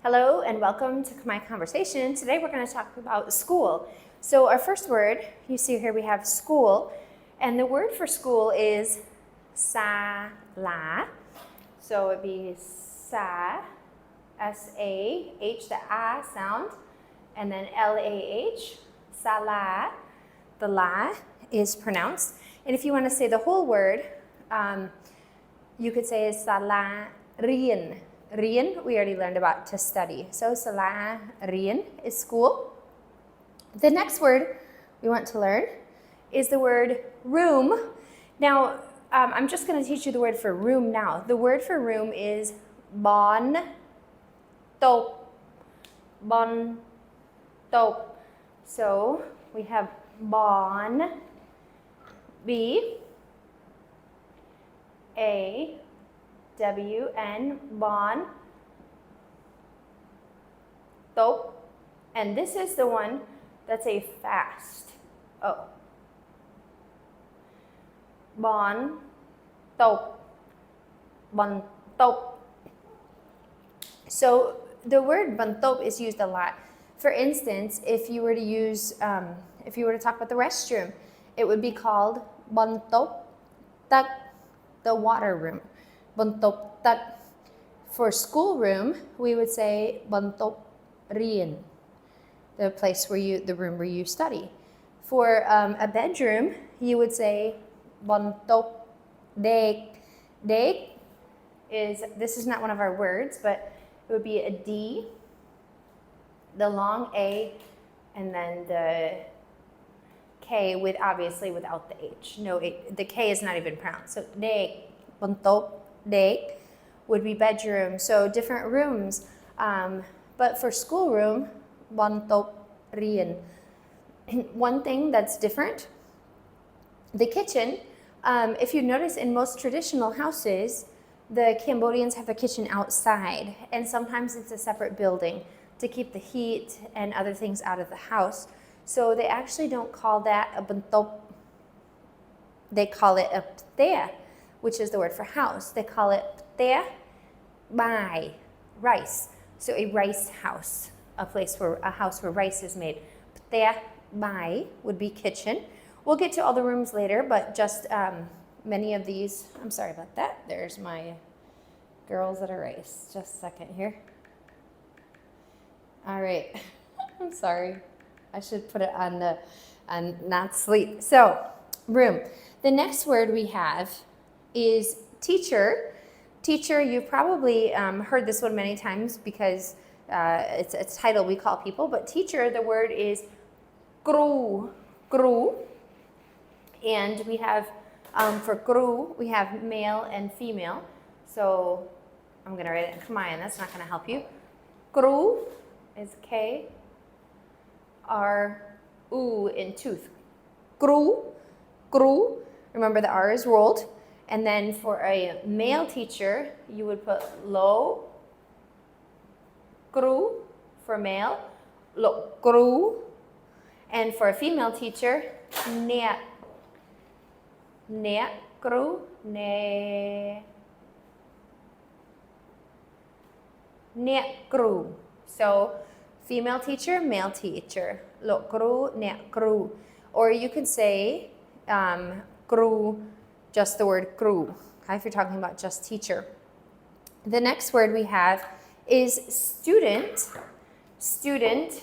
Hello and welcome to Khmer Conversation. Today we're going to talk about school. So our first word, you see here we have school, and the word for school is sa-la. So it'd be sa, S-A-H, the ah sound, and then L-A-H, sa-la. The la is pronounced. And if you want to say the whole word, you could say sa-la-rien. Rien, we already learned about to study. So sa-la-rien is school. The next word we want to learn is the word room. Now, I'm just going to teach you the word for room now. The word for room is bon top. Bon top. So we have bon, B, A, W-N, bon, top, and this is the one that's a fast O. Bon, top, bon, top. So the word bon top is used a lot. For instance, if you were to use, if you were to talk about the restroom, it would be called bon top tak, the water room. Bon top tak. For schoolroom, we would say bon top rien, the place where the room where you study. For a bedroom, you would say bon top dek. Dek this is not one of our words, but it would be a D, the long A, and then the K obviously without the H. No, the K is not even pronounced. So dek, bon top dek would be bedroom. So different rooms. But for schoolroom, bon top rien. One thing that's different, the kitchen. If you notice, in most traditional houses, the Cambodians have their kitchen outside, and sometimes it's a separate building to keep the heat and other things out of the house. So they actually don't call that a bon top. They call it a pte, which is the word for house. They call it pte bai, rice. So a rice house, a house where rice is made. Pte bai would be kitchen. We'll get to all the rooms later, but just many of these, I'm sorry about that. There's my girls at a race. Just a second here. All right. I'm sorry. I should put it on not sleep. So, room. The next word we have is teacher. Teacher, you've probably heard this one many times because it's a title we call people, but teacher, the word is kru. Kru. And we have, for kru, we have male and female. So I'm going to write it in Khmer, that's not going to help you. Kru is K, R, U in tooth. Kru, kru. Remember the R is rolled. And then for a male teacher, you would put lo, kru for male, lo, kru. And for a female teacher, ne. Ne, kru, ne. Ne, kru. So female teacher, male teacher. Lo, kru, ne, kru. Or you could say kru, just the word kru, if you're talking about just teacher. The next word we have is student. Student,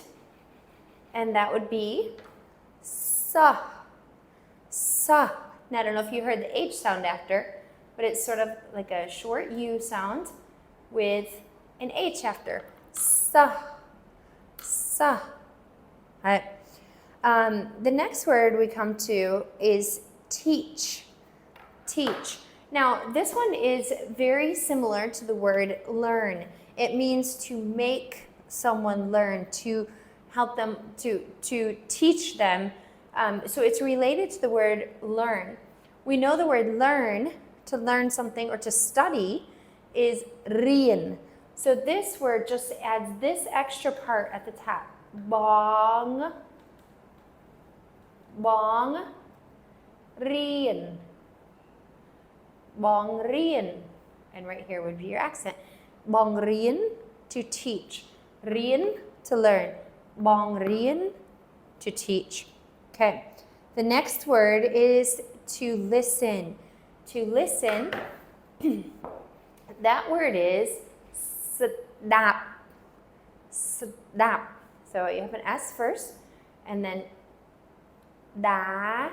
and that would be sa. Sa. Now, I don't know if you heard the H sound after, but it's sort of like a short U sound with an H after. Sa. Sa. All right. The next word we come to is teach. Teach. Now, this one is very similar to the word learn. It means to make someone learn, to help them, to teach them. So it's related to the word learn. We know the word learn, to learn something or to study, is rien. So this word just adds this extra part at the top. Bong, bong, rien. Bong rien. And right here would be your accent. Bong rien, to teach. Rien, to learn. Bong rien, to teach. Okay. The next word is to listen. To listen, that word is sedap. Sedap. So you have an S first, and then da,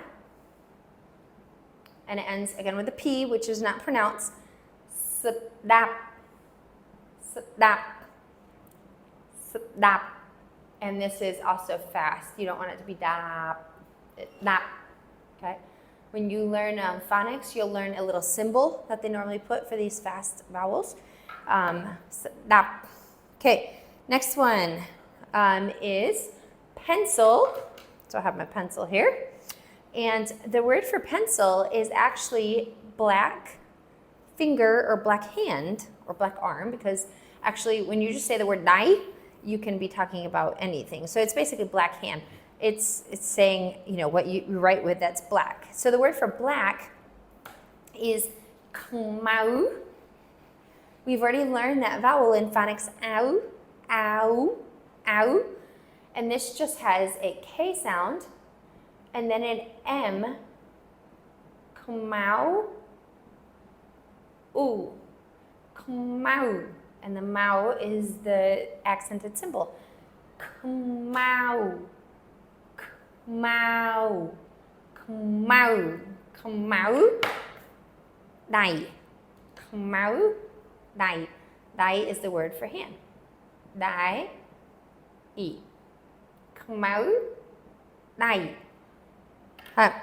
and it ends again with a P, which is not pronounced. Sedap. Sedap. Sedap. And this is also fast. You don't want it to be dap. Dap. Okay? When you learn phonics, you'll learn a little symbol that they normally put for these fast vowels. Dap. Okay, next one is pencil. So I have my pencil here. And the word for pencil is actually black finger or black hand or black arm, because actually when you just say the word dai, you can be talking about anything. So it's basically black hand. It's saying, you know, what you write with that's black. So the word for black is khmau. We've already learned that vowel in phonics, ow, ow, ow. And this just has a K sound and then an M, khmau, ooh, khmau. And the mau is the accented symbol. Khmau, khmau, khmau, khmau, dai, khmau, dai. Dai is the word for hand. Dai, e. Khmau, dai.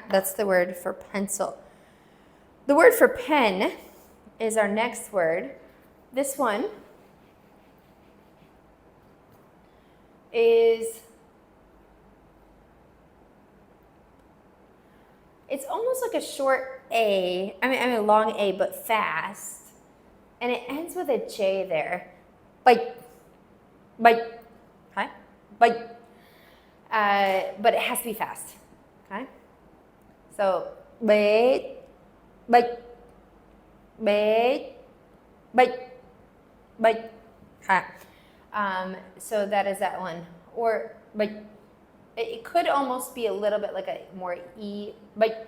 That's the word for pencil. The word for pen is our next word. This one is, it's almost like a short A, I mean a long A, but fast. And it ends with a J there. Bite, bite, okay? Bite. But it has to be fast, okay? So, bait, bite, bait, bite, bite. Okay. So that is that one. Or, bite. It could almost be a little bit like a more E, but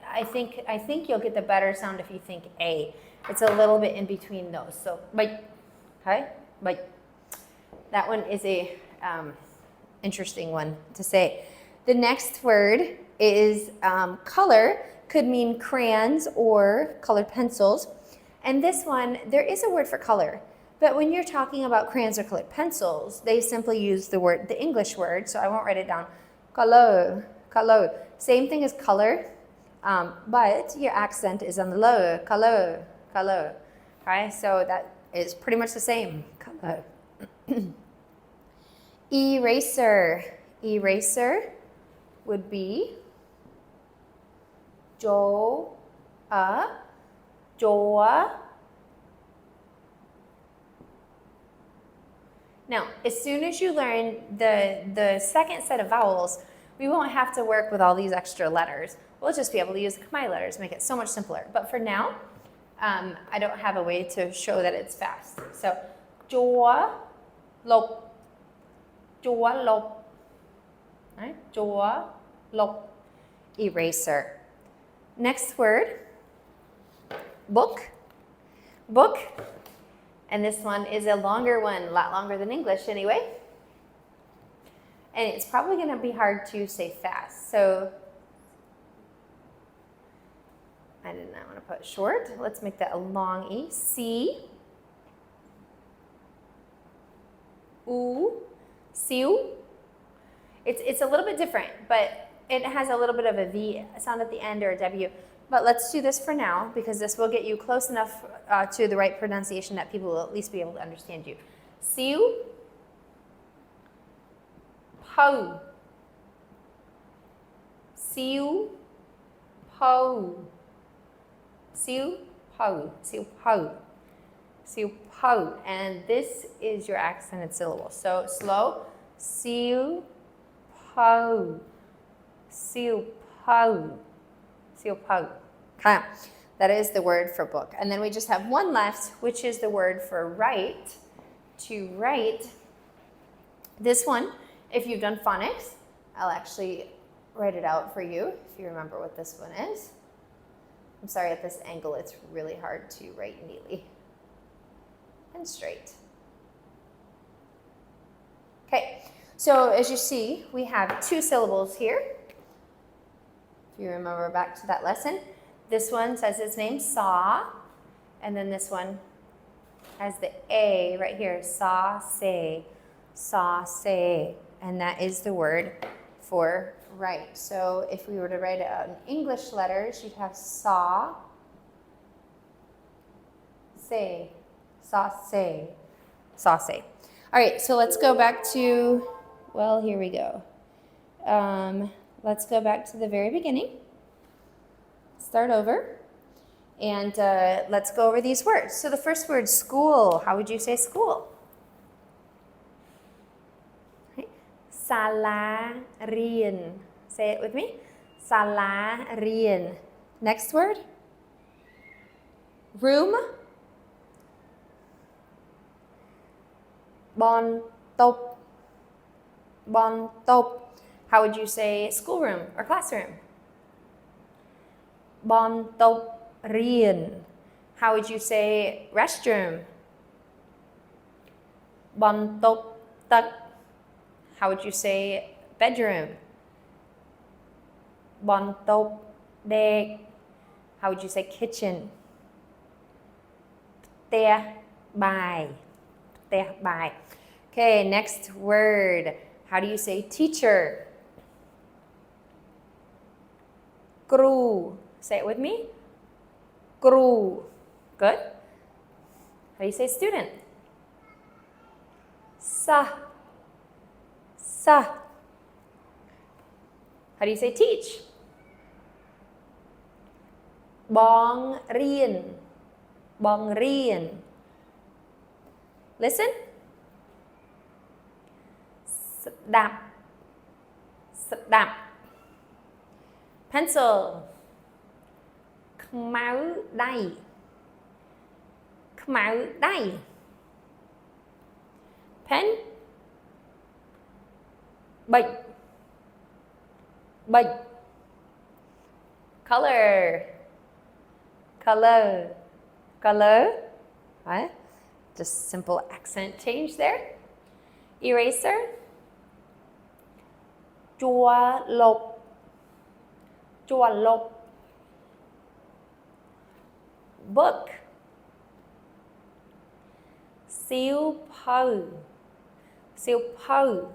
I think you'll get the better sound if you think A. It's a little bit in between those. So bite, okay, bite. That one is a interesting one to say. The next word is color. Could mean crayons or colored pencils. And this one, there is a word for color. But when you're talking about crayons or colored pencils, they simply use the English word, so I won't write it down. Color, color. Same thing as color, but your accent is on the low. Color, color. Okay, so that is pretty much the same. Color. Eraser. Eraser would be jo, joa. Now, as soon as you learn the second set of vowels, we won't have to work with all these extra letters. We'll just be able to use the Khmer letters, make it so much simpler. But for now, I don't have a way to show that it's fast. So, joa, lop, joa, lop, right? Joa, lop, eraser. Next word, book, book. And this one is a longer one, a lot longer than English anyway. And it's probably going to be hard to say fast. So I did not want to put short. Let's make that a long E. C. U. Siu. It's a little bit different, but it has a little bit of a V sound at the end or a W. But let's do this for now, because this will get you close enough to the right pronunciation that people will at least be able to understand you. Siu, po. Siu, po. Siu, po. Siu, po. Siu, po. And this is your accented syllable. So slow. Siu, po. Siu, po. Okay, that is the word for book. And then we just have one left, which is the word for write. to write this one. If you've done phonics, I'll actually write it out for you if you remember what this one is. I'm sorry, at this angle it's really hard to write neatly and straight. Okay, so as you see, we have 2 syllables here. If you remember back to that lesson, this one says its name, saw, and then this one has the A right here, saw, say, and that is the word for write. So if we were to write it out in English letters, you'd have saw, say, saw, say, saw, say. All right, so let's go back to, well, here we go. Let's go back to the very beginning. Start over. And let's go over these words. So the first word, school. How would you say school? Okay. Sala rien. Say it with me. Sala rien. Next word. Room. Bon top. Bon top. How would you say schoolroom or classroom? Bon top rien. How would you say restroom? Bon top tak. How would you say bedroom? Bon top dek. How would you say kitchen? Pteh bai. Pteh bai. Okay, next word. How do you say teacher? Cru. Say it with me. Cru. Good. How do you say student? Sa. Sa. How do you say teach? Bong rien. Bong rien. Listen. Sdap. Sdap. Pencil. Khmer đay. Khmer đay. Pen. Bệnh. Bệnh. Color. Color. Color. Right? Just simple accent change there. Eraser. Chua lộc. Chua lộc. Book. Siêu po. Siêu po.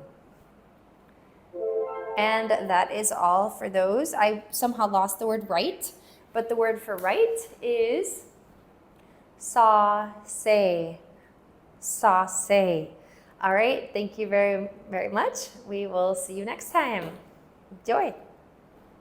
And that is all for those. I somehow lost the word write, but the word for write is saw, say. Saw, say. All right, thank you very, very much. We will see you next time. Enjoy.